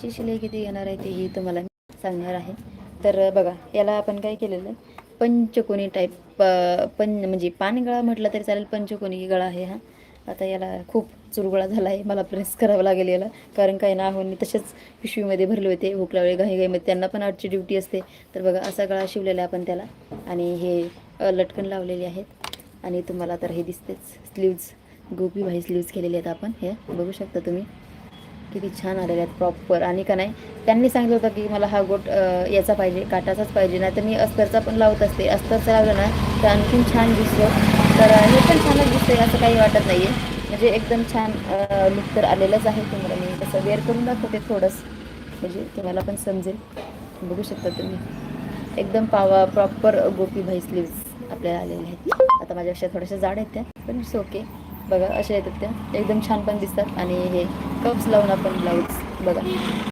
ची शिलाई किती येणार आहे तेही तुम्हाला मी सांगणार आहे. तर बघा, याला आपण काय केलेलं आहे, पंचकोनी टाईप म्हणजे पानगळा म्हटलं तरी चालेल, पंचकोनी गळा आहे हा. आता याला खूप चुरगळा झाला आहे, मला प्रेस करावं लागेल याला, कारण काही ना मी तसेच पिशवीमध्ये भरले होते भूक लागले घाईघाईमध्ये, त्यांना पण आजची ड्युटी असते. तर बघा, असा गळा शिवलेला आहे आपण त्याला, आणि हे लटकन लावलेले आहेत. आणि तुम्हाला तर हे दिसतेच, स्लीव्ज गोपी भाई स्लीव्ज केलेले आहेत आपण, हे बघू शकता तुम्ही किती छान आलेले आहेत प्रॉपर. आणि का नाही, त्यांनी सांगितलं होतं की मला हा गोट याचा पाहिजे, काटाचाच पाहिजे, नाही तर मी अस्तरचा पण लावत असते, अस्तरचा लावलं ना तर आणखीन छान दिसतो. तर हे पण छानच दिसतंय, असं काही वाटत नाही आहे, म्हणजे एकदम छान लुक तर आलेलंच आहे. तुम्हाला मी तसं वेअर करून दाखवते थोडंसं, म्हणजे तुम्हाला पण समजेल. बघू शकता तुम्ही, एकदम प्रॉपर गोपी भाई स्लीव्स आपल्याला आलेले आहेत. आता माझ्यापेक्षा थोड्याशा जाड आहेत त्या, पण इट्स ओके. बघा, अशा येतात त्या, एकदम छान पण दिसतात. आणि हे कप्स लावून आपण ब्लाऊज बघा.